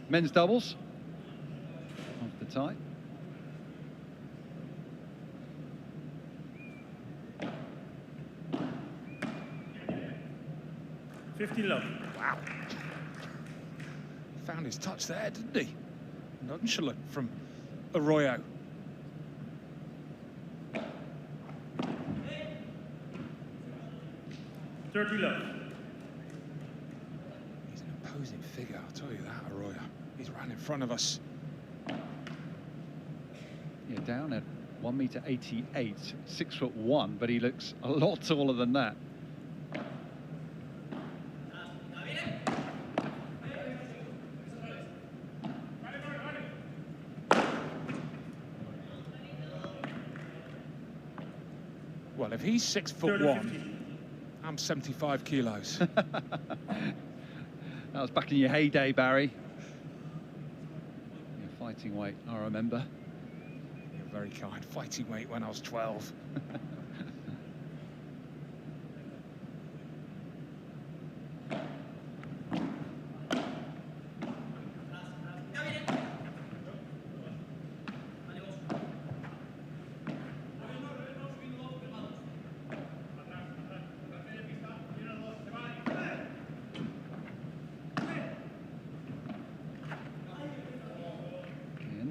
men's doubles off the tie. Wow. Found his touch there, didn't he? Nonchalant from Arroyo. He's an imposing figure, I'll tell you that, Arroyo. He's right in front of us. Yeah, down at 1.88 m, 6'1", but he looks a lot taller than that. Well, if he's 6'1", I'm 75 kilos. That was back in your heyday, Barry. Your fighting weight, I remember. You're very kind. Fighting weight when I was 12.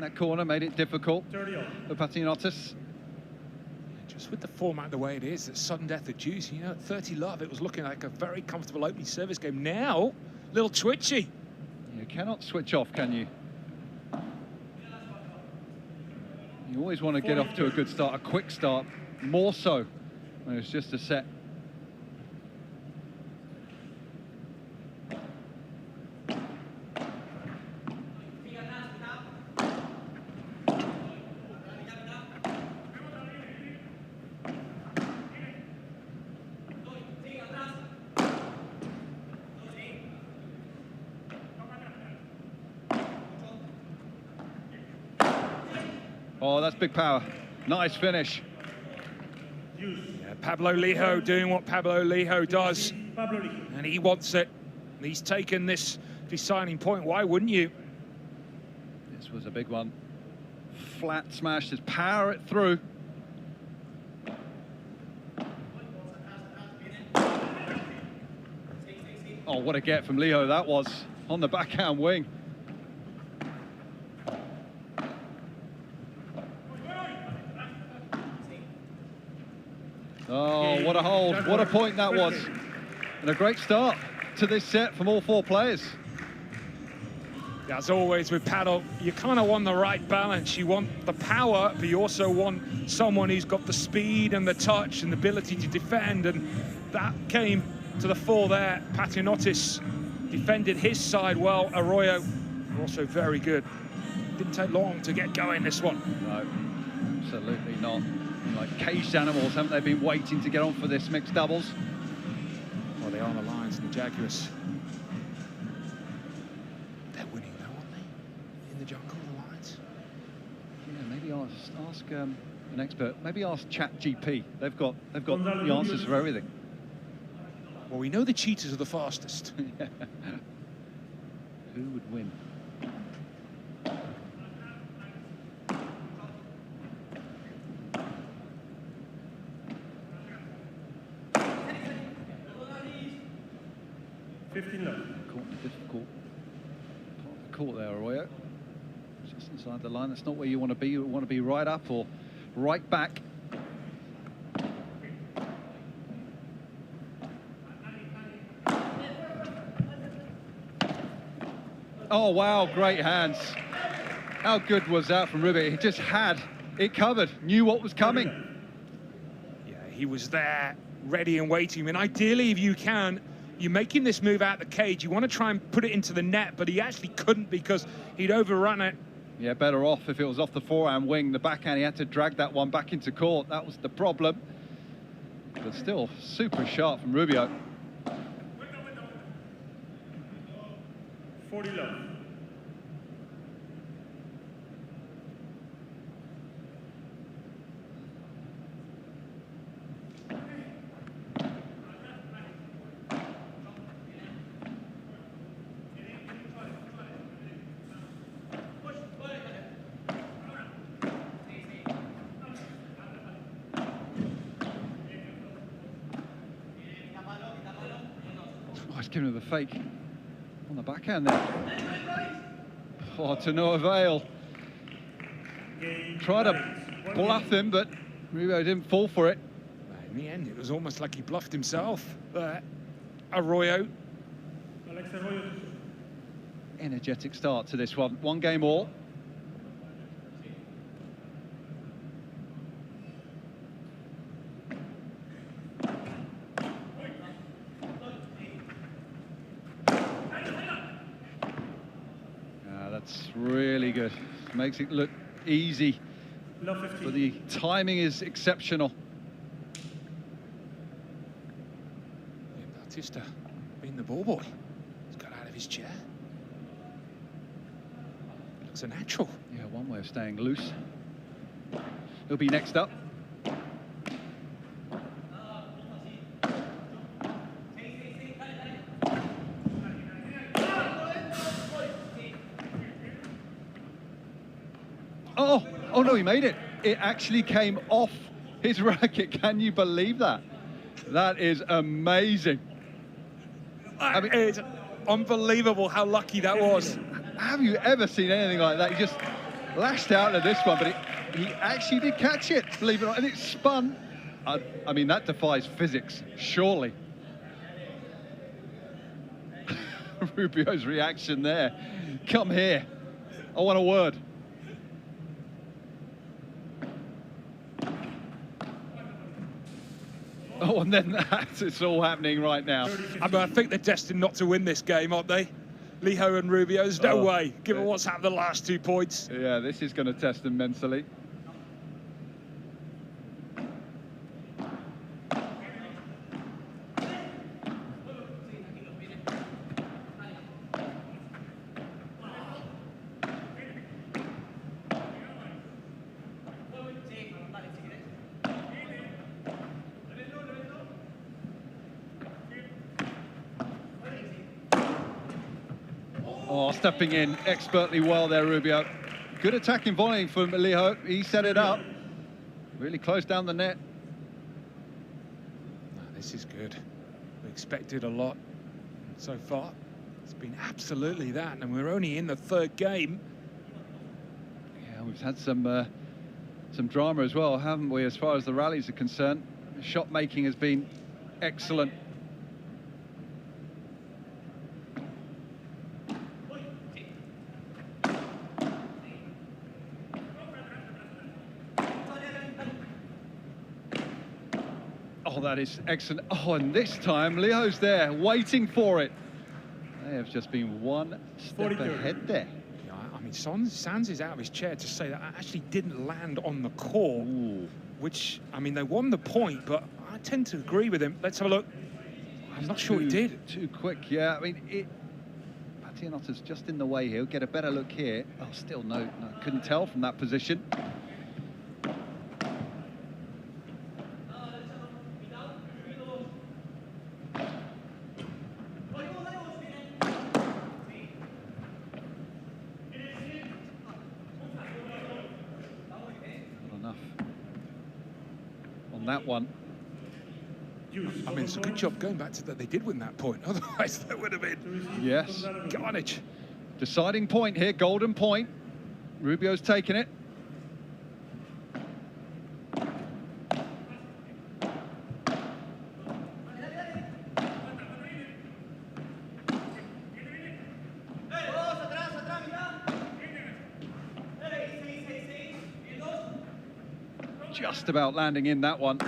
That corner made it difficult for Patiniotis. Just with the format the way it is, it's sudden death of juice. You know, at 30 love, it was looking like a very comfortable opening service game. Now, a little twitchy. You cannot switch off, can you? You always want to get off to a good start, a quick start, more so when it's just a set. Oh, that's big power. Nice finish. Yeah, Pablo Lijó doing what Pablo Lijó does. And he wants it. He's taken this deciding point. Why wouldn't you? This was a big one. Flat smash, just power it through. Oh, what a get from Lijó that was on the backhand wing. Oh, what a hold, what a point that was. And a great start to this set from all four players. As always with paddle, you kind of want the right balance. You want the power, but you also want someone who's got the speed and the touch and the ability to defend, and that came to the fore there. Patiniotis defended his side well. Arroyo also very good. Didn't take long to get going this one. No, absolutely not. Like caged animals, haven't they been waiting to get on for this mixed doubles? Well, they are the Lions and the Jaguars. They're winning though, aren't they? In the jungle, the Lions. Yeah, maybe ask an expert. Maybe ask ChatGPT. They've got the answers for everything. Well, we know the cheetahs are the fastest. Who would win? Caught in a difficult part of the court there, Arroyo. Just inside the line. That's not where you want to be. You want to be right up or right back. Oh, wow, great hands. How good was that from Rubio? He just had it covered, knew what was coming. Yeah, he was there, ready and waiting. I mean, ideally, if you can, you're making this move out the cage. You want to try and put it into the net, but he actually couldn't because he'd overrun it. Yeah, better off if it was off the forehand wing. The backhand, he had to drag that one back into court. That was the problem. But still, super sharp from Rubio. 40 love. giving him the fake on the backhand there. Oh, to no avail. Tried to bluff him, but Rubio didn't fall for it. In the end, it was almost like he bluffed himself. Arroyo. Energetic start to this one. 1 game all. That's really good. Makes it look easy. But the timing is exceptional. Yeah, Batista being the ball boy. He's got out of his chair. Looks a natural. Yeah, one way of staying loose. He'll be next up. Oh no, he made it. It actually came off his racket. Can you believe that? That is amazing. I mean, it's unbelievable how lucky that was. Have you ever seen anything like that? He just lashed out at this one, but he actually did catch it, believe it or not, and it spun. I mean, that defies physics, surely. Rubio's reaction there. Come here. I want a word. Oh, and then it's all happening right now. I mean, I think they're destined not to win this game, aren't they? Lijó and Rubio, there's no way, given what's happened the last 2 points. Yeah, this is going to test them mentally. Oh, stepping in expertly well there, Rubio. Good attacking volley from Lijó. He set it up. Really closed down the net. This is good. We expected a lot. So far, it's been absolutely that. And we're only in the 3rd game. Yeah, we've had some drama as well, haven't we, as far as the rallies are concerned. Shot making has been excellent. Oh, that is excellent. Oh, and this time, Lijó's there, waiting for it. They have just been one step ahead there. Yeah, I mean, Sands is out of his chair to say that actually didn't land on the court, which, I mean, they won the point, but I tend to agree with him. Let's have a look. I'm not sure he did. Too quick, yeah. I mean, Patiniotis just in the way here. We'll get a better look here. Oh, still no, couldn't tell from that position. That one. I mean, it's a good job going back to that they did win that point. Otherwise, that would have been carnage. Deciding point here, golden point. Rubio's taken it. Just about landing in that one,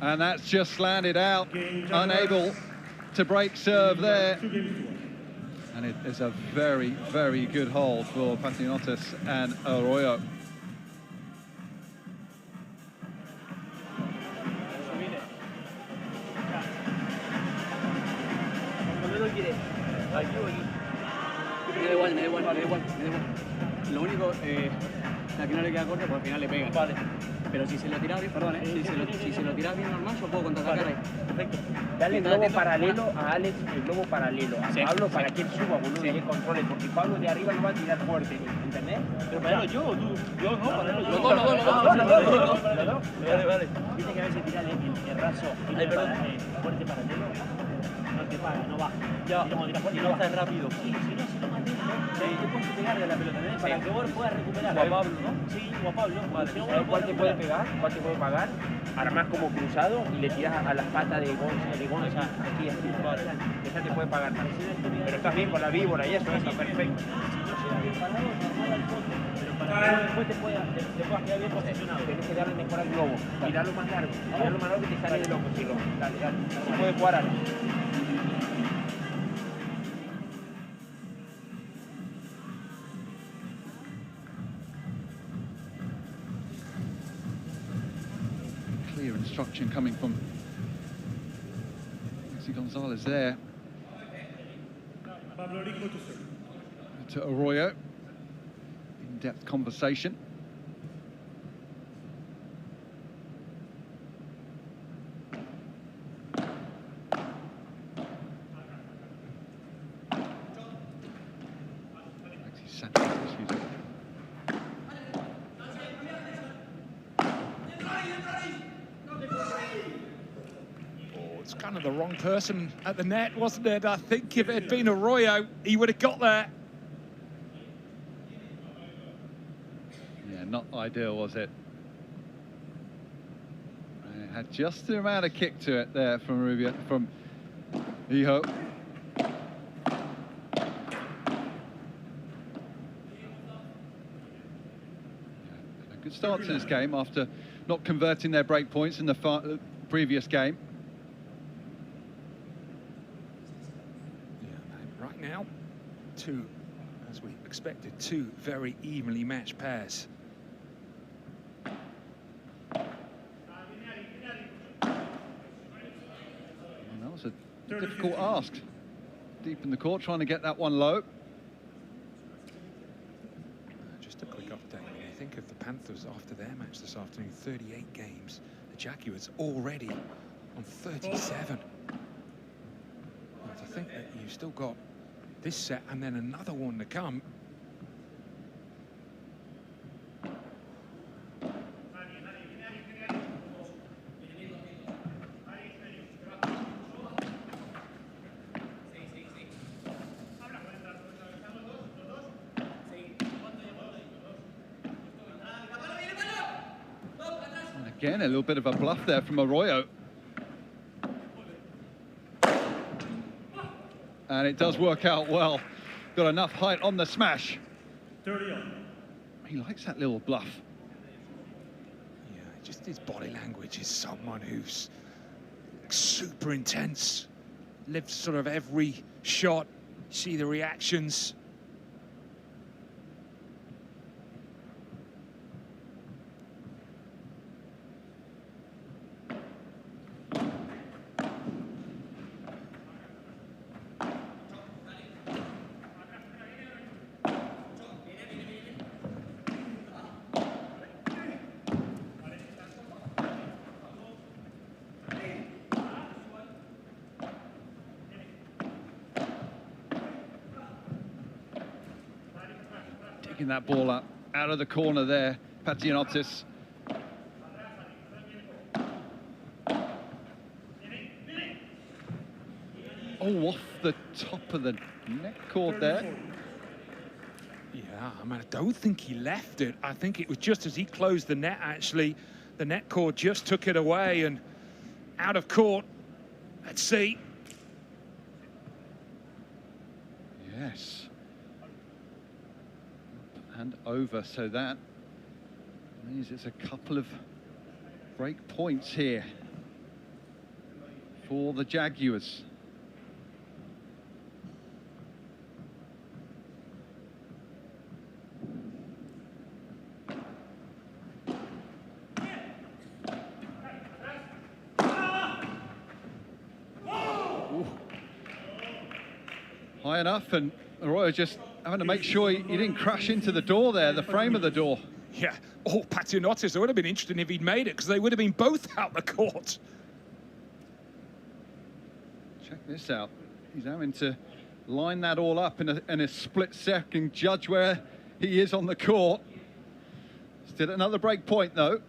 and that's just landed out, unable to break serve there, and it is a very, very good hold for Patiniotis and Arroyo. Lo único, aquí no le queda corte, porque al final le pega. Vale. Pero si se lo tira bien, perdón, si se lo tira bien normal, yo puedo contraatacar ahí. Perfecto. Dale el globo paralelo a Alex, el globo paralelo a Pablo para que él suba, boludo, y él controle, porque Pablo de arriba no va a tirar fuerte, ¿entendés? Pero paralo yo o tú, yo no, paralo yo. Los dos. Vale. Viste que a veces tirarle el raso fuerte paralelo. te paga, no baja. Ya, Y y no baja rápido. Sí, si no, si no más lento, te puedes pegar de la pelota, ¿entendés? Para que vos puedas recuperar. Juan Pablo, ¿no? Sí, Juan Pablo. Vale, Si no, ¿sabes vos cuál te puede recuperar. pegar? ¿Cuál te puede pagar? Armás como cruzado y le tiras a las patas de Gonza, aquí, así. Vale. Esa te puede pagar más. Pero estás bien con la víbora y eso, está perfecto. Si no llega bien parado, normal al fondo. Pero para que después te puedas quedar bien posicionado. Tenés que darle mejor al globo. Tirarlo más largo. Tirarlo más largo que te sale de loco, chicos. Dale, dale. Se puede jugar algo. Clear instruction coming from Gonzalez there. To Arroyo. In-depth conversation. It's kind of the wrong person at the net, wasn't it? I think if it had been Arroyo, he would have got there. Yeah, not ideal, was it? It had just the amount of kick to it there from Lijó. A good start to this game after not converting their break points in the previous game. Right now, two, as we expected, two very evenly matched pairs. And that was a difficult ask. Deep in the court, trying to get that one low. Just a quick update. When you think of the Panthers after their match this afternoon, 38 games. The Jaguars already on 37. To think that you've still got this set and then another one to come. And again, a little bit of a bluff there from Arroyo. And it does work out well. Got enough height on the smash. 30 on. He likes that little bluff. Yeah, just his body language is someone who's super intense. Lives sort of every shot. See the reactions. Taking that ball up out of the corner there, Patiniotis. Oh, off the top of the neck cord there. Yeah, I mean, I don't think he left it. I think it was just as he closed the net, actually. The net cord just took it away and out of court. Let's see. Yes. And over, so that means it's a couple of break points here for the Jaguars. Ooh. High enough, and Arroyo just having to make sure he didn't crash into the door there, the frame of the door. Yeah, Patiniotis, it would have been interesting if he'd made it, because they would have been both out the court. Check this out. He's having to line that all up in a split second, judge where he is on the court. Still another break point, though.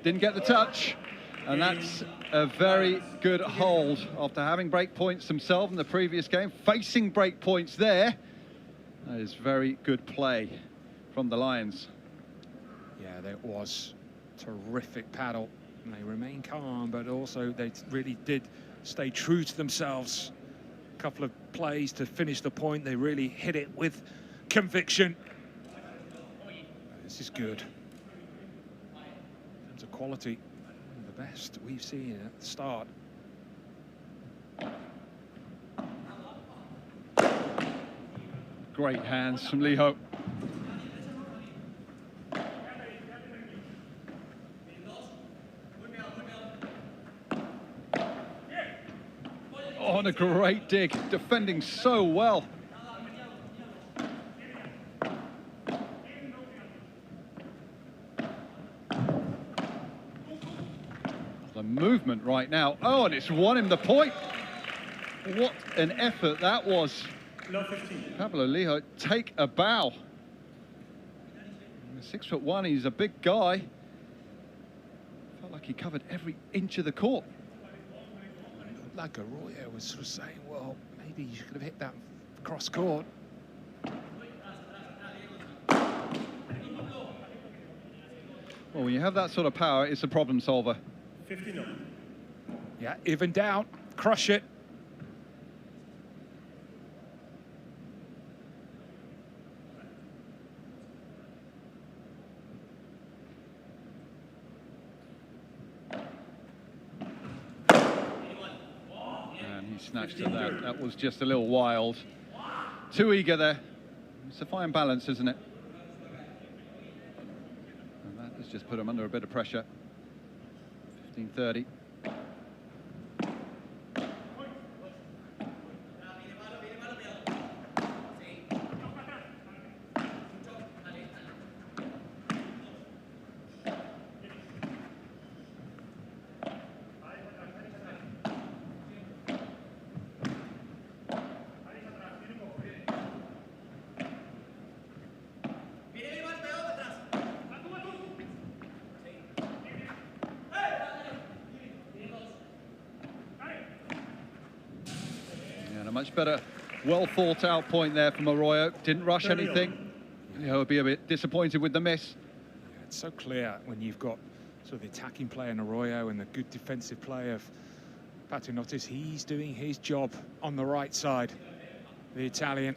didn't get the touch. And that's a very good hold after having break points themselves in the previous game, facing break points there. That is very good play from the Lions. Yeah, there was terrific paddle. And they remain calm, but also they really did stay true to themselves. A couple of plays to finish the point. They really hit it with conviction. This is good. In terms of quality, the best we've seen at the start. Great hands from Lijó. Oh, and a great dig, defending so well. The movement right now. Oh, and it's won him the point. What an effort that was. Pablo Lijó, take a bow. 6'1", he's a big guy. Felt like he covered every inch of the court. Like Arroyo was sort of saying, well, maybe you could have hit that cross court. Well, when you have that sort of power, it's a problem solver. 50-0. Yeah, evened out, crush it. Snatched at that. That was just a little wild. Too eager there. It's a fine balance, isn't it? And that has just put him under a bit of pressure. 15-30. Much better, well thought out point there from Arroyo. Didn't rush anything. He'll be a bit disappointed with the miss. Yeah, it's so clear when you've got sort of the attacking player in Arroyo and the good defensive play of Patiniotis. He's doing his job on the right side, the Italian.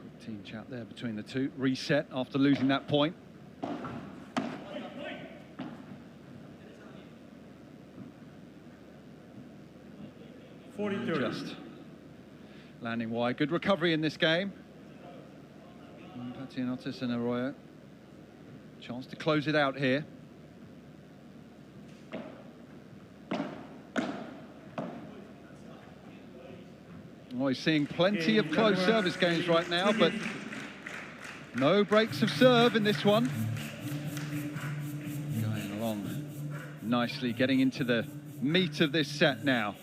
Good team chat there between the two. Reset after losing that point. Just landing wide. Good recovery in this game. Patiniotis and Arroyo. Chance to close it out here. Oh, he's seeing plenty of close service games right now, but no breaks of serve in this one. Going along nicely, getting into the meat of this set now.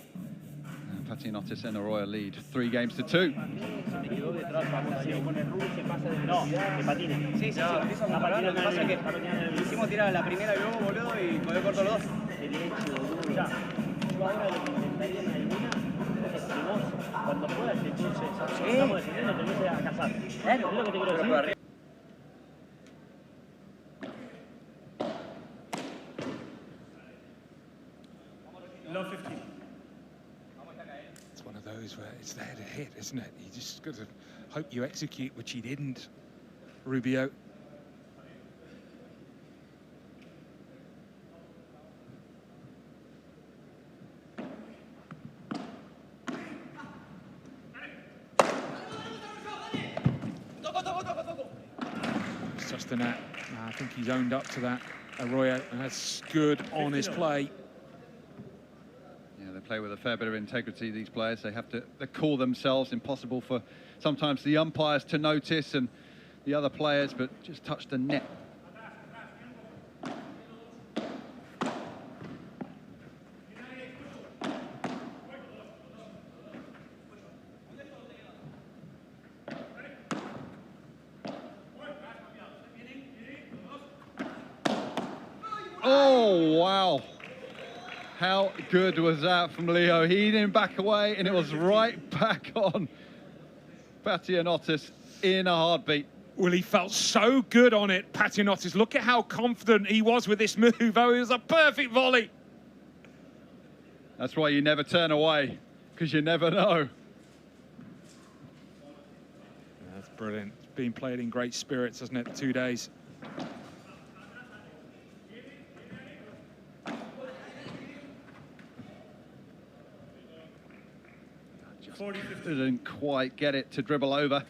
Patiniotis and Arroyo lead 3 games to 2. No, de patina. Sí, sí, sí. Lo que pasa es que hicimos tirar la primera y luego, boludo, y me corto los dos. De derecho, duro. Yo ahora lo que intentaría en alguna es que vos, cuando puedas, entonces, estamos defendiendo, te empieces a cazar. Claro, es lo que te quiero decir. Where it's there to hit, isn't it? You just got to hope you execute, which he didn't, Rubio. It's just a net. I think he's owned up to that, Arroyo, and that's good, honest play. Play with a fair bit of integrity, these players. They have to call themselves. Impossible for sometimes the umpires to notice and the other players, but just touched the net. Oh, wow. How good was that from Lijó? He didn't back away, and it was right back on Patiniotis in a heartbeat. Well, he felt so good on it, Patiniotis. Look at how confident he was with this move. Oh, it was a perfect volley. That's why you never turn away, because you never know. That's brilliant. It's been played in great spirits, hasn't it, 2 days? Just didn't quite get it to dribble over.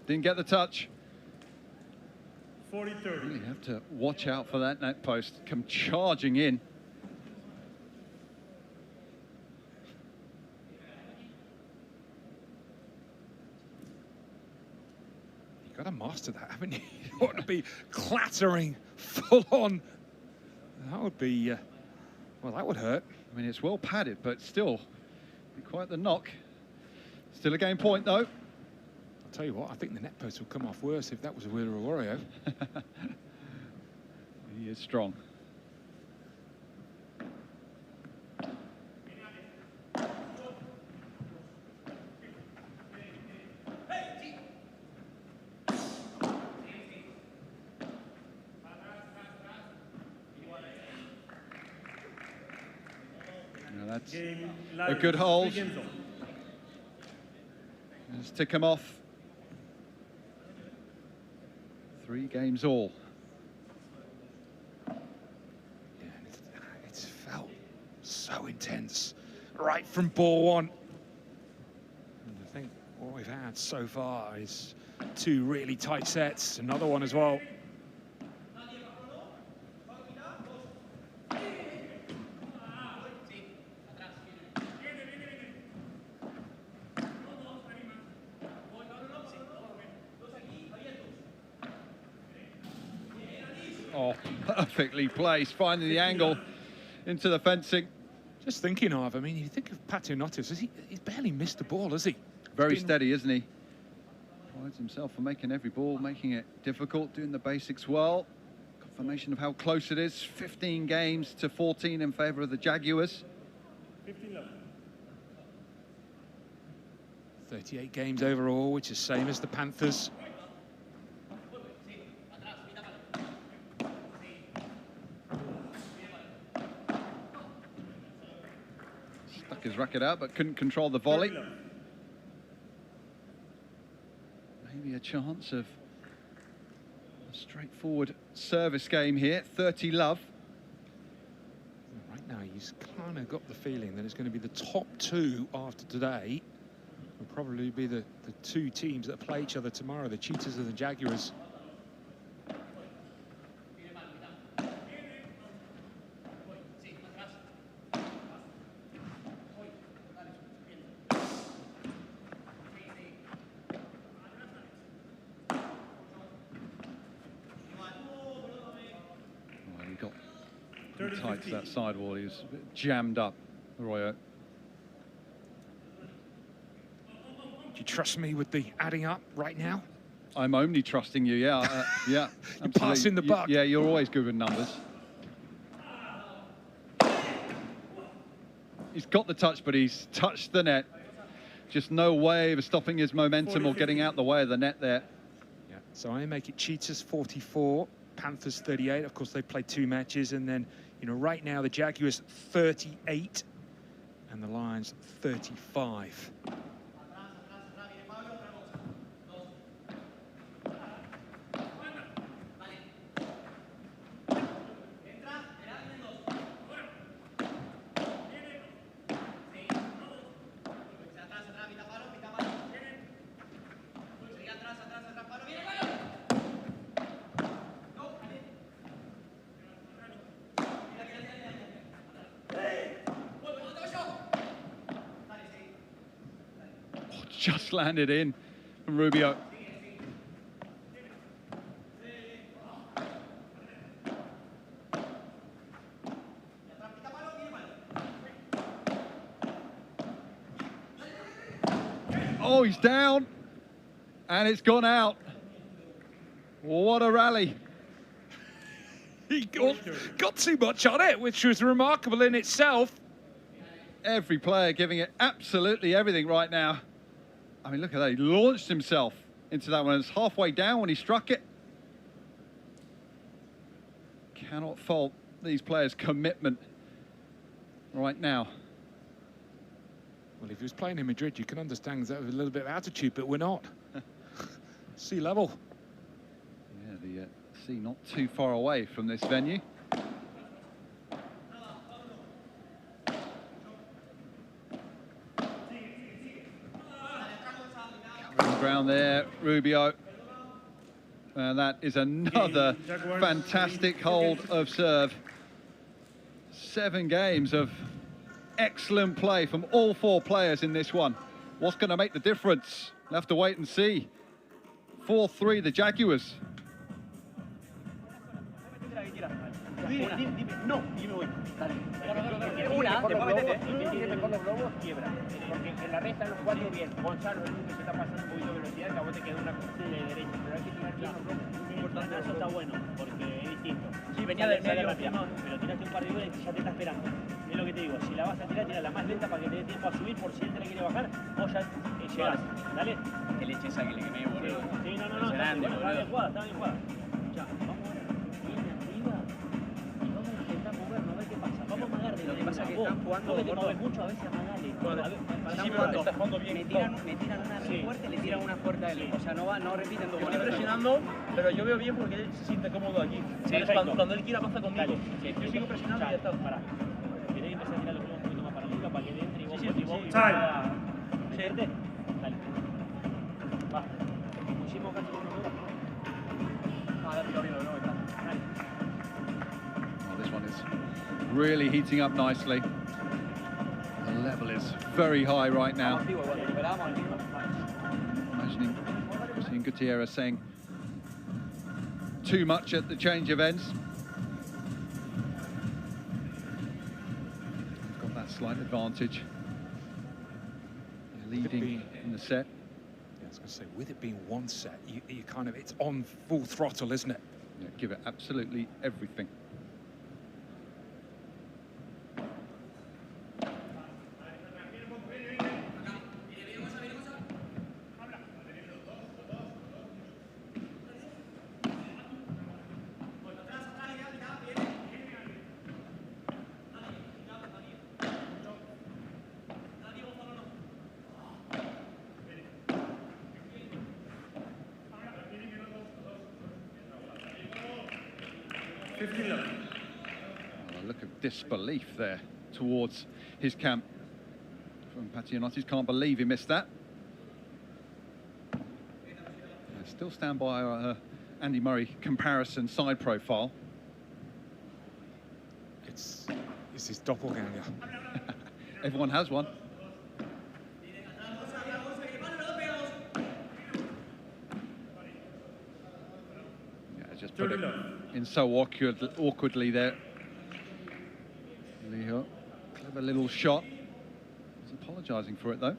Didn't get the touch. 40-30. Really have to watch out for that net post. Come charging in. You've got to master that, haven't you? You want to be clattering full on. That would be, well, that would hurt. I mean, it's well padded, but still be quite the knock. Still a game point, though. I'll tell you what, I think the net post would come off worse if that was a Wheeler or Arroyo. He is strong. Now that's a good hold. Just tick him off. 3 games all. Yeah, it's felt so intense right from ball one. And I think what we've had so far is 2 really tight sets, another one as well. Oh, perfectly placed, finding the angle into the fencing. Just thinking of, I mean, you think of Patiniotis, he's barely missed the ball, has he? Very steady, isn't he? Prides himself for making every ball, making it difficult, doing the basics well. Confirmation of how close it is. 15 games to 14 in favour of the Jaguars. 38 games overall, which is same as the Panthers. Stuck his racket out, but couldn't control the volley. Maybe a chance of a straightforward service game here. 30 love. Right now, he's kind of got the feeling that it's going to be the top 2 after today. Will probably be the 2 teams that play each other tomorrow, the Cheetahs and the Jaguars. Tight to that sidewall, he's a bit jammed up, Arroyo. Do you trust me with the adding up right now? I'm only trusting you, yeah. Yeah, you're passing the buck. Yeah, you're always good with numbers. He's got the touch, but he's touched the net. Just no way of stopping his momentum or getting out the way of the net there. Yeah, so I make it Cheetahs 44, Panthers 38. Of course, they played 2 matches, and then, you know, right now the Jaguars 38 and the Lions 35. just landed in from Rubio. Oh, he's down, and it's gone out. What a rally. He got too much on it, which was remarkable in itself. Every player giving it absolutely everything right now. I mean, look at that. He launched himself into that one. It's halfway down when he struck it. Cannot fault these players' commitment right now. Well, if he was playing in Madrid, you can understand that with a little bit of altitude, but we're not. Sea level. Yeah, the sea not too far away from this venue. Covering ground there, Rubio. And that is another fantastic hold of serve. 7 games of excellent play from all 4 players in this one. What's going to make the difference? We'll have to wait and see. 4-3, the Jaguars. No, y me voy. Dale. Una, después metete. Mejor los globos, quiebra. Porque en la red están los 4 bien. Gonzalo, el único que se está pasando un poquito de velocidad, que a vos te queda una curva de derecha. Pero hay que tirar bien los globos. Eso está bueno, porque es distinto. Sí, venía del medio, pero tiraste un par de goles y ya te está esperando. Es lo que te digo, si la vas a tirar, tira la más lenta para que te dé tiempo a subir, por si él te la quiere bajar, vos ya llegás. Dale. Que leche esa que le quemé, boludo. Sí, no, está bien jugada, Ya, vamos ahora, viene arriba y vamos a intentar movernos, a ver qué pasa. Vamos a amagar de Lo que pasa es que están jugando vos que te mueves mucho, a veces amagale. Está jugando bien. Me tiran una fuerte, le tiran una fuerte a él. O sea, no repiten dos. Estoy presionando, pero yo veo bien porque él se siente cómodo aquí. Cuando él quiera pasa conmigo. Yo sigo presionando y ya está. Pará. Querés empezar a tirar los globos un poquito más para arriba para que entre y vos Sí. Dale. Va. Pusimos casi con nosotros. Dale, tiro bien, no, está. Dale. Oh, this one is really heating up nicely. The level is very high right now. Imagining Christian Gutierrez saying too much at the change of ends. Got that slight advantage. They're leading in the set. Yeah, I was going to say, with it being 1 set, you kind of, it's on full throttle, isn't it? Yeah, give it absolutely everything. A look of disbelief there towards his camp from Patiniotis. Can't believe he missed that. Still stand by Andy Murray comparison side profile. It's his doppelganger. Everyone has one. Yeah, just put it in so awkwardly there. Lijó, clever little shot. He's apologising for it though.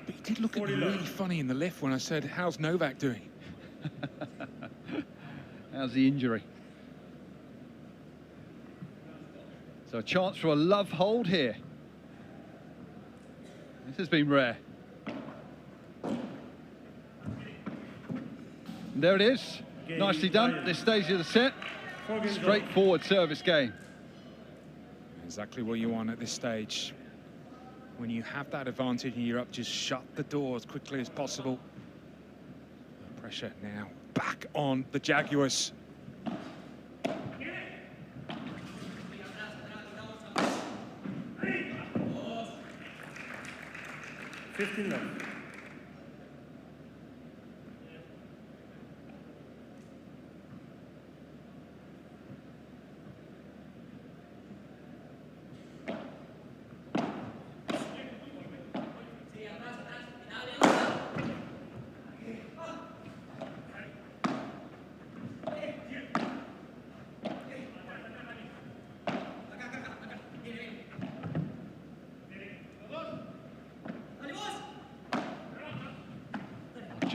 But he did look at me really funny in the lift when I said, "How's Novak doing?" How's the injury? So a chance for a love hold here. This has been rare. And there it is. Nicely done at this stage of the set. Straightforward service game. Exactly what you want at this stage. When you have that advantage and you're up, just shut the door as quickly as possible. Pressure now back on the Jaguars.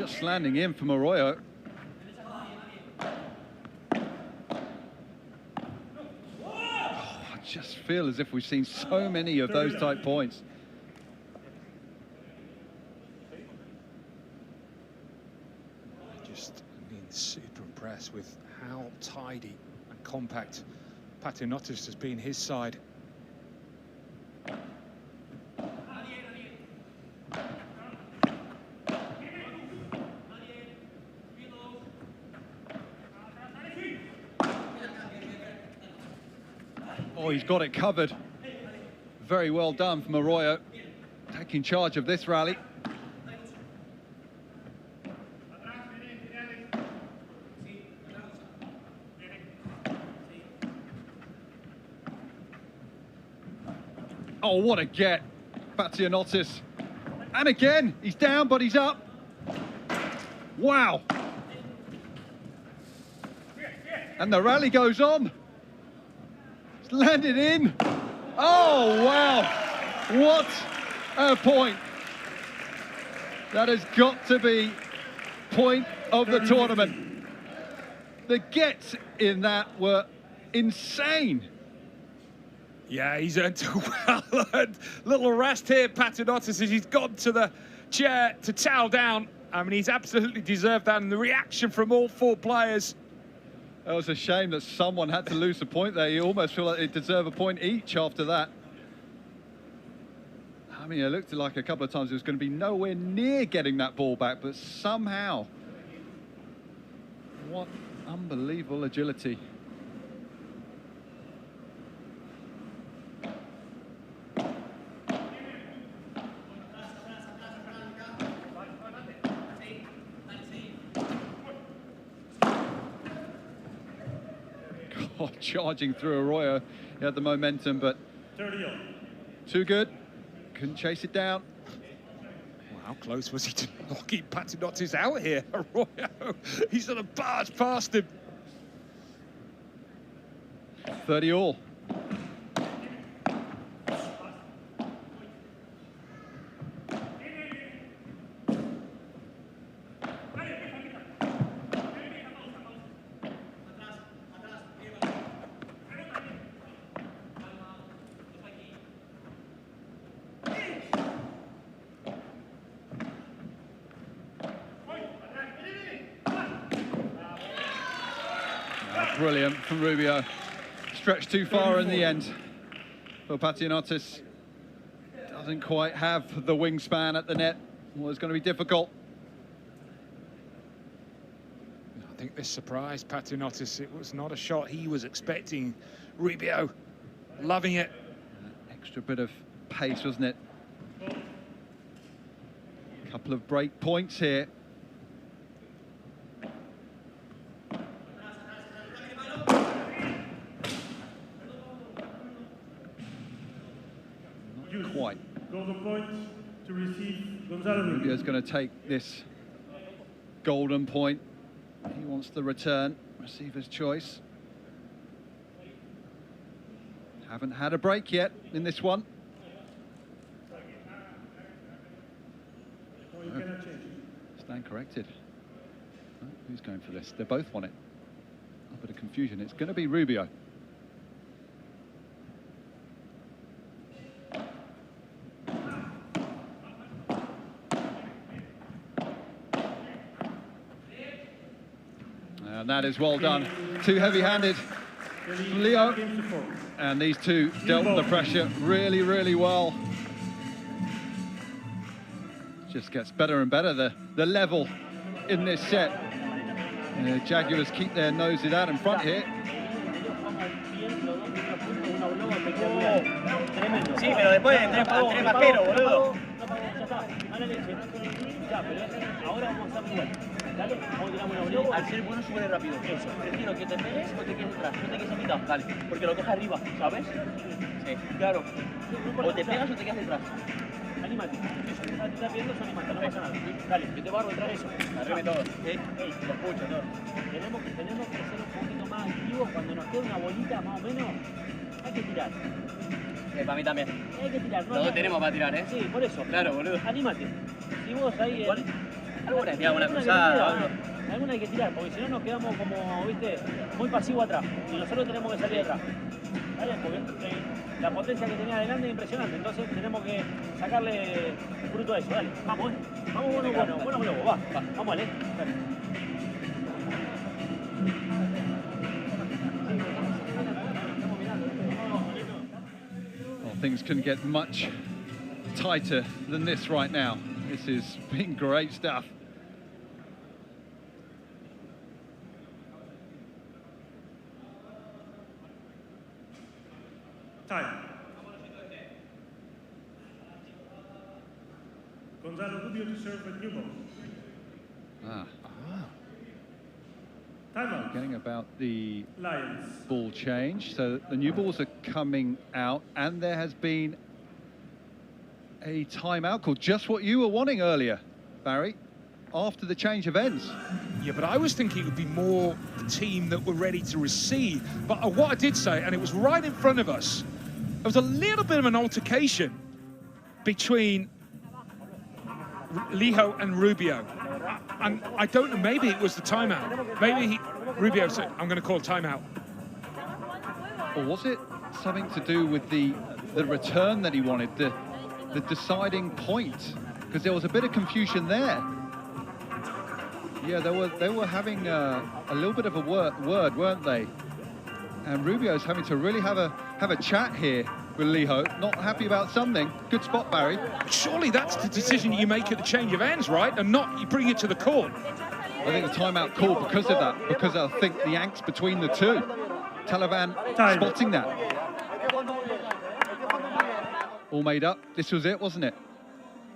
just landing in from Arroyo. I just feel as if we've seen so many of those type points. Just being super impressed with how tidy and compact Patiniotis has been his side. Oh, he's got it covered. Very well done from Arroyo, taking charge of this rally. Oh, what a get, Patiniotis. And again, he's down, but he's up. Wow. And the rally goes on. It's landed in. Oh, wow. What a point. That has got to be point of the tournament. The gets in that were insane. Yeah, he's earned a well-earned little rest here, Patiniotis, as he's gone to the chair to towel down. I mean, he's absolutely deserved that, and the reaction from all four players. It was a shame that someone had to lose a point there. You almost feel like they deserve a point each after that. I mean, it looked like a couple of times it was going to be nowhere near getting that ball back, but somehow, what unbelievable agility. Charging through Arroyo, he had the momentum, but too good, couldn't chase it down. Well, how close was he to knocking Patiniotis out here? Arroyo, he's sort of barged past him. 30 all. Brilliant from Rubio. Stretched too far in the end. For Patiniotis, doesn't quite have the wingspan at the net. Well, it's going to be difficult. I think this surprised Patiniotis. It was not a shot he was expecting. Rubio loving it. Extra bit of pace, wasn't it? A couple of break points here. Quite. Golden point to receive Gonzalo. Rubio's going to take this golden point. He wants the return. Receiver's choice. Haven't had a break yet in this one. No, you cannot change. Stand corrected. Oh, who's going for this? They both want it. A bit of confusion. It's going to be Rubio. And that is well done. Too heavy-handed from Lijó. And these two dealt with the pressure really, really well. Just gets better and better, the level in this set. Jaguars keep their noses out in front here. Sí, pero después entre pajero, boludo. Ahora vamos a hacer igual. Dale, vamos a tirar una bolilla. Al ser bueno, sube rápido. Eso. Prefiero que te pegues o te quedes atrás. No te quedes a mitad. Dale. Porque lo coges arriba, ¿sabes? Sí. Claro. O te pegas o te quedas detrás. Anímate. Eso. Estás viendo, eso anímate. No pasa nada. Dale, yo te barro detrás de eso. Arriba todo. Ey, lo escucho todo. Tenemos que ser un poquito más activos. Cuando nos queda una bolita más o menos, hay que tirar. Para mí también. Hay que tirar. No, los dos tenemos para tirar, ¿eh? Sí, por eso. Claro, boludo. Anímate. Si vos ahí... Alguna cruzada. Alguna hay que tirar, porque si no nos quedamos como, viste, muy pasivo atrás. Y nosotros tenemos que salir atrás. ¿Vale? Porque la potencia que tenía adelante es impresionante. Entonces tenemos que sacarle fruto a eso. Dale, vamos, vamos, bueno, globo, va. Vamos, dale. Well, things couldn't get much tighter than this right now. This has been great stuff. Time. Gonzalo, Rubio to serve at new ball. Time out. Getting about the Lions. ball change. So the new balls are coming out, and there has been a timeout called, just what you were wanting earlier, Barry, after the change of ends. Yeah, but I was thinking it would be more the team that were ready to receive. But what I did say, and it was right in front of us, there was a little bit of an altercation between Lijó and Rubio. And I don't know, maybe it was the timeout. Maybe Rubio said, I'm going to call timeout. Or was it something to do with the return that he wanted, the deciding point? Because there was a bit of confusion there. Yeah, they were having a little bit of a word, weren't they? And Rubio's having to really have a chat here with Lijó. Not happy about something. Good spot, Barry. Surely that's the decision you make at the change of ends, right? And not you bring it to the court. I think the timeout call because of that, because I think the angst between the two. Taliban spotting that. All made up. This was it, wasn't it?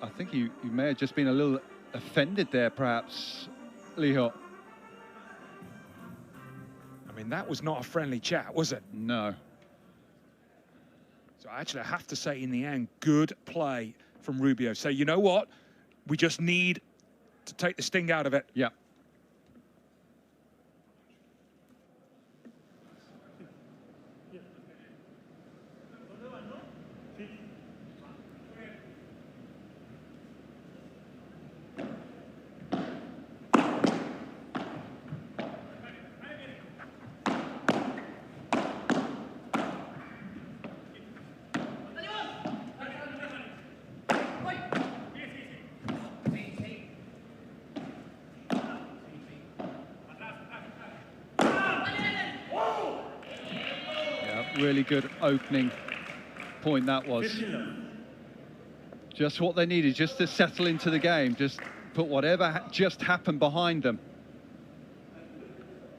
I think you may have just been a little offended there, perhaps, Lijó. I mean, that was not a friendly chat, was it? No. So actually, I have to say, in the end, good play from Rubio. So you know what? We just need to take the sting out of it. Yeah. Really good opening point that was. Just what they needed, just to settle into the game, just put whatever just happened behind them.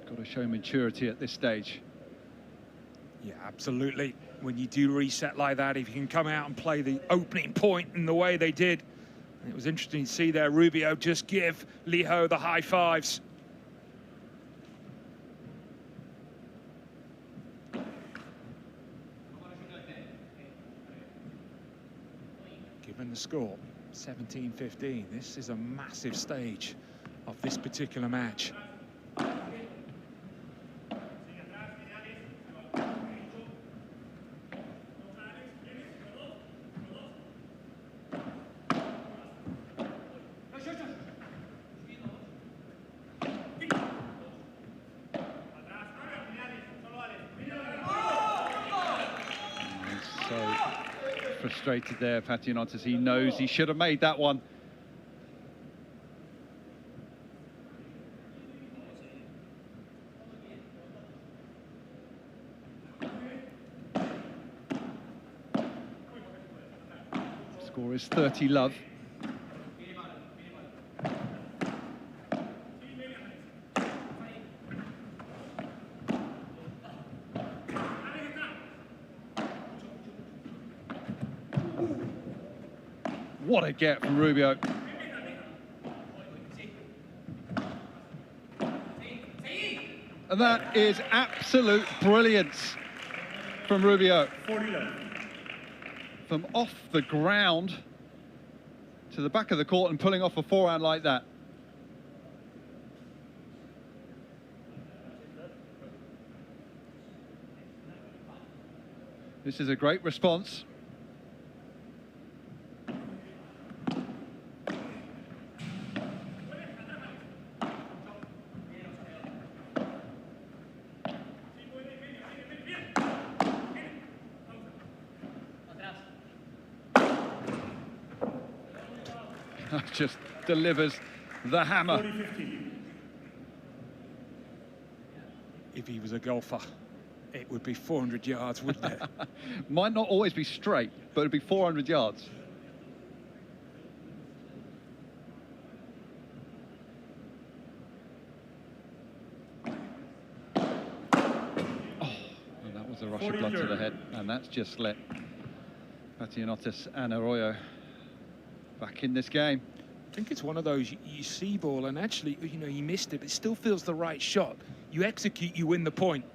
Got to show maturity at this stage. Yeah, absolutely. When you do reset like that, if you can come out and play the opening point in the way they did. It was interesting to see there Rubio just give Lijó the high fives. Given the score, 17-15, this is a massive stage of this particular match. Frustrated there, Patiniotis. He knows he should have made that one. Score is 30-love. What a get from Rubio. And that is absolute brilliance from Rubio. 40-love. From off the ground to the back of the court and pulling off a forehand like that. This is a great response. Just delivers the hammer. 40-50. If he was a golfer, it would be 400 yards, wouldn't it? Might not always be straight, but it'd be 400 yards. A rush of blood to the head, and that's just let Patiniotis and Arroyo back in this game. I think it's one of those, you see ball and actually, you know, you missed it, but it still feels the right shot. You execute, you win the point.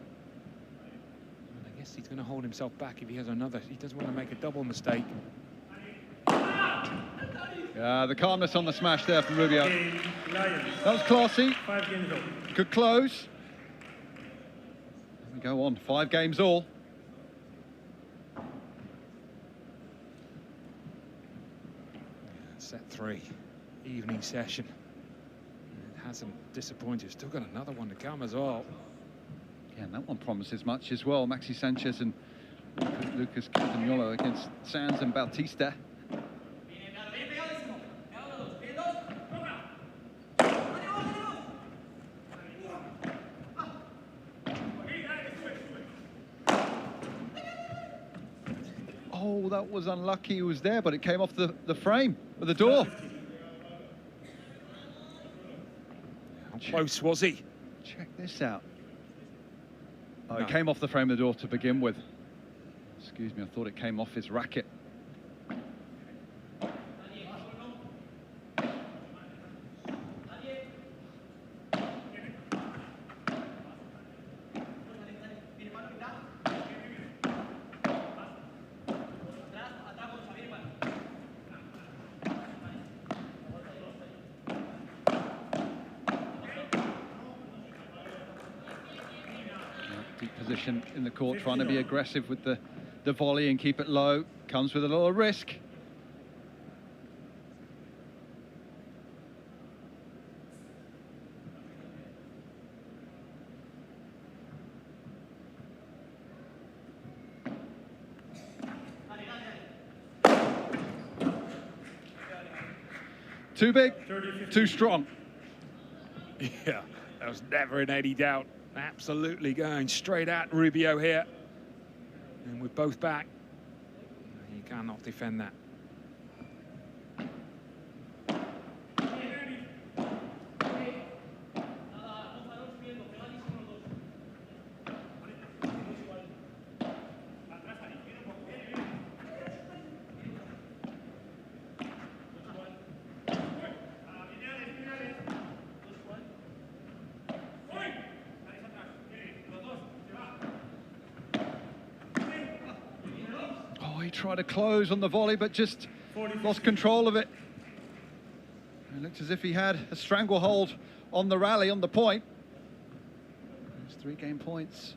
And I guess he's going to hold himself back if he has another. He doesn't want to make a double mistake. The calmness on the smash there from Rubio. Lions. That was classy. 5 games old. Good close. Go on, 5 games all. Set 3, evening session. It hasn't disappointed. Still got another one to come as well. Yeah, and that one promises much as well. Maxi Sanchez and Lucas Castagnolo against Sanz and Bautista. Oh, that was unlucky. He was there, but it came off the frame of the door. How close was he? Check this out. Oh, No. It came off the frame of the door to begin with. Excuse me, I thought it came off his racket. Position in the court, trying to be aggressive with the volley and keep it low. Comes with a little risk. Too big, too strong. Yeah, there was never in any doubt. Absolutely going straight at Rubio here. And we're both back. You cannot defend that. Tried to close on the volley, but just lost control of it. It looked as if he had a stranglehold on the rally, on the point. There's 3 game points.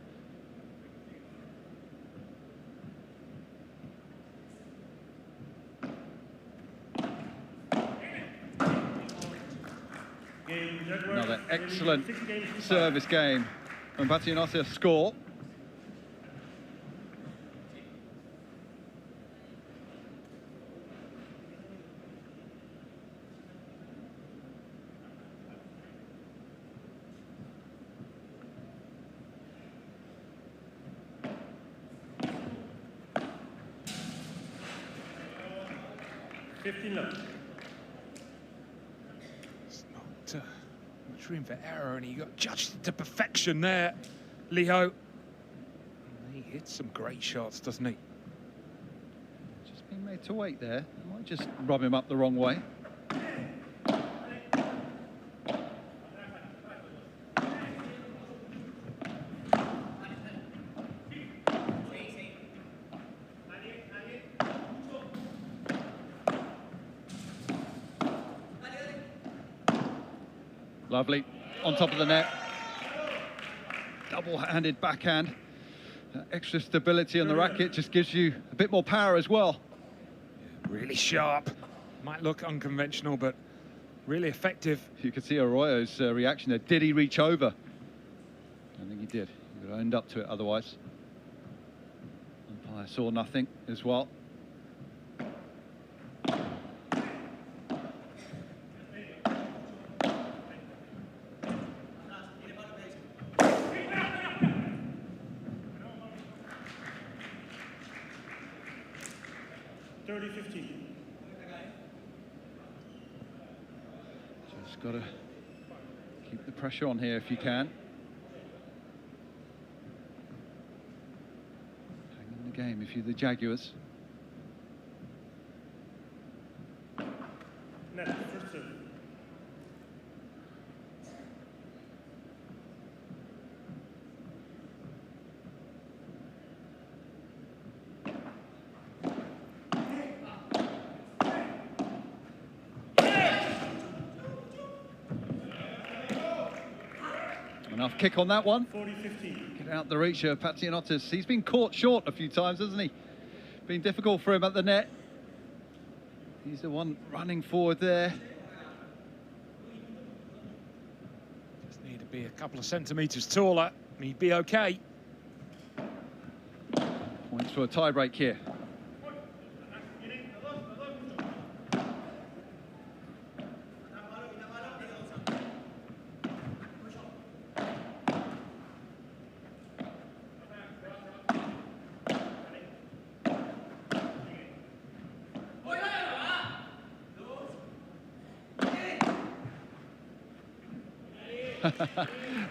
Another excellent service game from Patiniotis score. It's not much room for error, and he got judged to perfection there, Lijó. He hits some great shots, doesn't he? Just being made to wait there. Might just rub him up the wrong way. Lovely, on top of the net. Double-handed backhand. Extra stability on the racket just gives you a bit more power as well. Really sharp. Might look unconventional, but really effective. You can see Arroyo's reaction there. Did he reach over? I think he did. He would have owned up to it otherwise. Umpire saw nothing as well. 30-15. Just got to keep the pressure on here if you can. Hang in the game if you're the Jaguars. Net, first serve. Enough kick on that one. 40-15. Get out the reach of Patiniotis. He's been caught short a few times, hasn't he? Been difficult for him at the net. He's the one running forward there. Just need to be a couple of centimetres taller. He'd be okay. Points for a tie break here.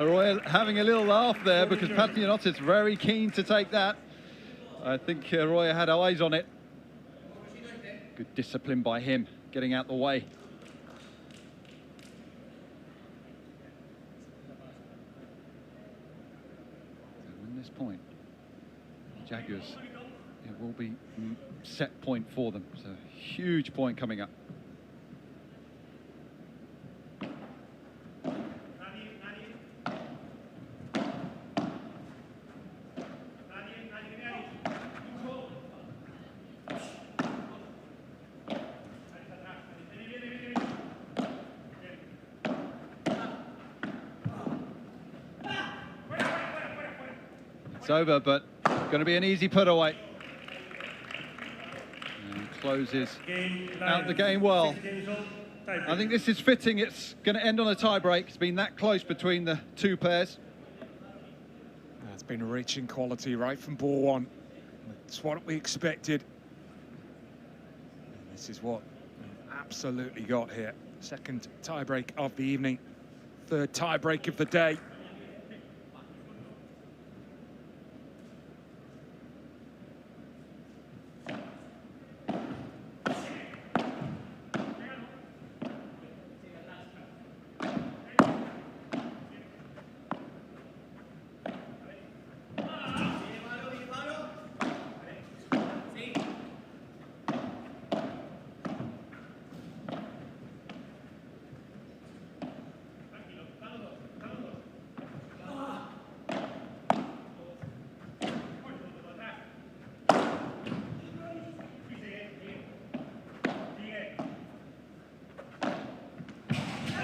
Arroyo having a little laugh there because Patiniotis very keen to take that. I think Arroyo had eyes on it. Good discipline by him, getting out the way. So win this point, Jaguars, it will be set point for them. So huge point coming up. It's over, but going to be an easy put away. And closes out the game well. I think this is fitting. It's going to end on a tie break. It's been that close between the two pairs. It's been a reaching quality right from ball one. That's what we expected. And this is what we've absolutely got here. Second tie break of the evening. Third tie break of the day.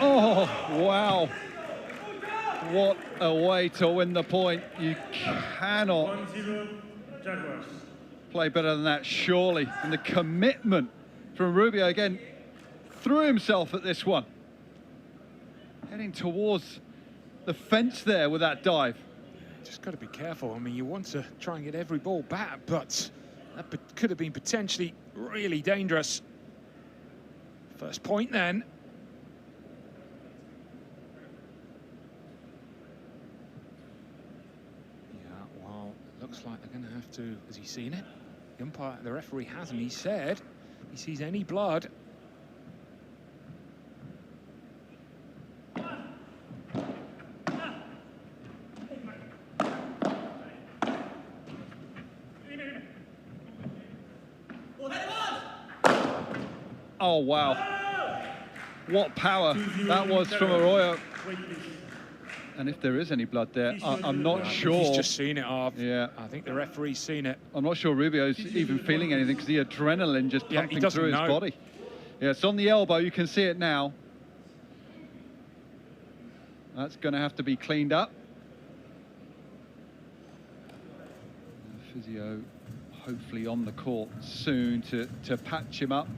Oh, wow. What a way to win the point. You cannot 1-0 Jaguars. play better than that, surely. And the commitment from Rubio, again, threw himself at this one. Heading towards the fence there with that dive. Just got to be careful. I mean, you want to try and get every ball back, but that could have been potentially really dangerous. First point then. Looks like they're going to have to. Has he seen it? The umpire, the referee hasn't. He said he sees any blood. Oh, wow. What power that was from Arroyo. And if there is any blood there, I'm not sure. He's just seen it, Yeah. I think the referee's seen it. I'm not sure Rubio's even feeling anything because the adrenaline just pumping through his body. Yeah, it's on the elbow. You can see it now. That's going to have to be cleaned up. The physio hopefully on the court soon to patch him up.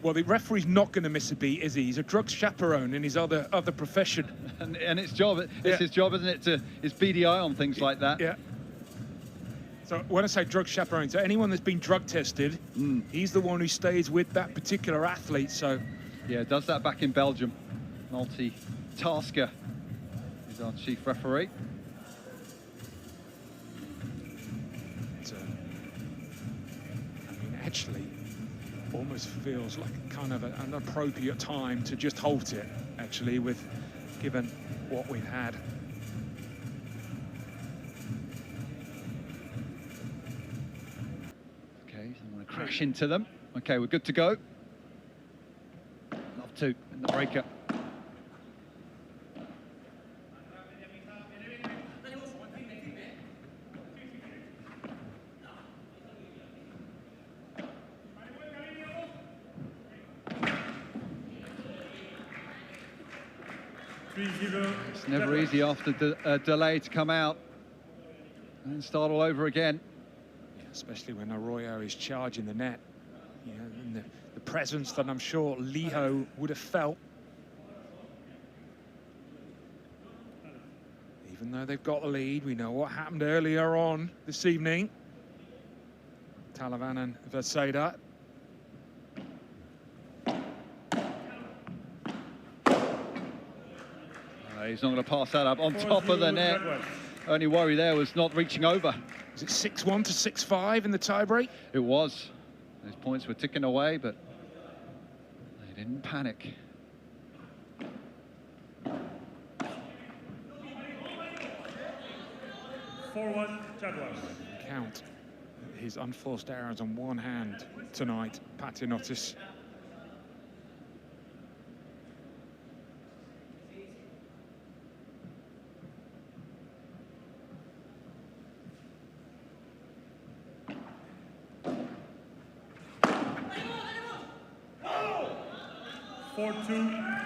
Well, the referee's not going to miss a beat, is he? He's a drug chaperone in his other profession. And it's his job, isn't it? It's BDI on things like that. Yeah. So when I say drug chaperone, so anyone that's been drug tested, he's the one who stays with that particular athlete. So yeah, does that back in Belgium. Multi-tasker is our chief referee. I mean, actually, almost feels like kind of an appropriate time to just halt it, actually, given what we've had. Crash into them. Okay, we're good to go. Love to in the breaker. It's never easy after a delay to come out and start all over again. Especially when Arroyo is charging the net, you know, and the presence that I'm sure Lijó would have felt. Even though they've got the lead, we know what happened earlier on this evening. Talavan and Verseda. He's not going to pass that up on top of the net. Only worry there was not reaching over. Was it 6-1 to 6-5 in the tiebreak? It was. Those points were ticking away, but they didn't panic. Jaguars. Count his unforced errors on one hand tonight, Patinotis.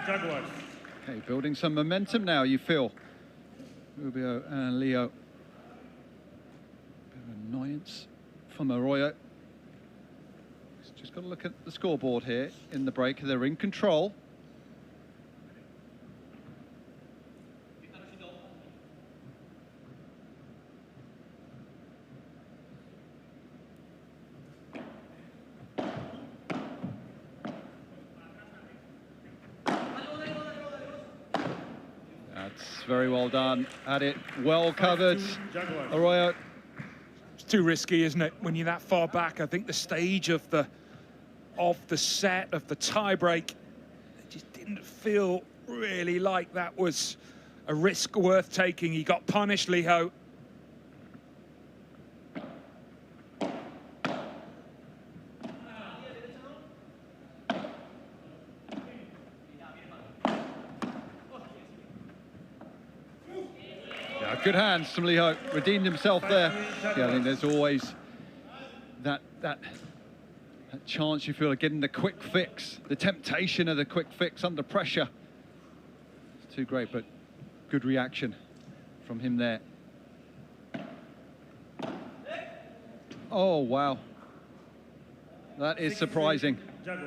Jaguars. Okay, building some momentum now, you feel. Rubio and Lijó. Bit of annoyance from Arroyo. Just got to look at the scoreboard here in the break. They're in control. Very well done. Had it well covered. Arroyo. It's too risky, isn't it, when you're that far back? I think the stage of the set of the tiebreak, it just didn't feel really like that was a risk worth taking. He got punished, Lijó. Good hands from Lijó, redeemed himself there. Yeah, I think there's always that chance you feel of getting the quick fix, the temptation of the quick fix under pressure. It's too great, but good reaction from him there. Oh, wow. That is surprising. At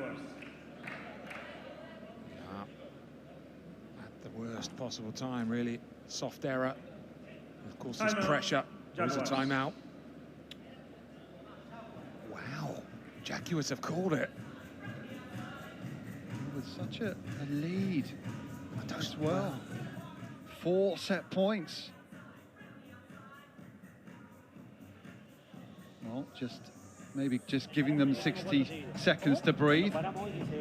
the worst possible time, really. Soft error. Of course, there's pressure. There's a timeout. Wow. Jaguars have called it. With such a lead as well. 4 set points. Well, maybe just giving them 60 seconds to breathe.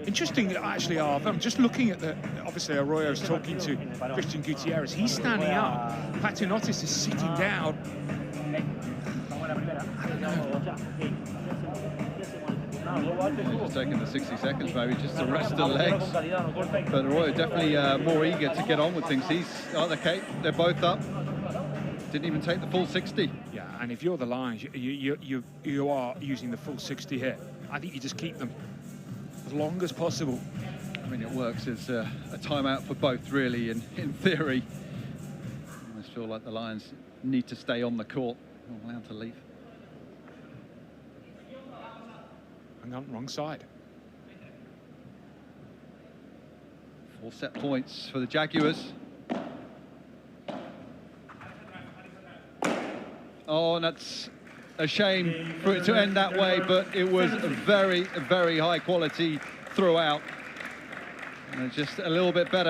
Interesting, actually, I'm just looking at obviously Arroyo's talking to Christian Gutierrez. He's standing up. Patinotis is sitting down. Just taking the 60 seconds, maybe, just to rest the legs. But Arroyo definitely more eager to get on with things. Okay, they're both up. Didn't even take the full 60. Yeah, and if you're the Lions, you are using the full 60 here. I think you just keep them as long as possible. I mean, it works as a timeout for both, really, and in theory. I almost feel like the Lions need to stay on the court. Not allowed to leave. Hang on, wrong side. 4 set points for the Jaguars. Oh, and that's a shame for it to end that way, but it was very, very high quality throughout. And just a little bit better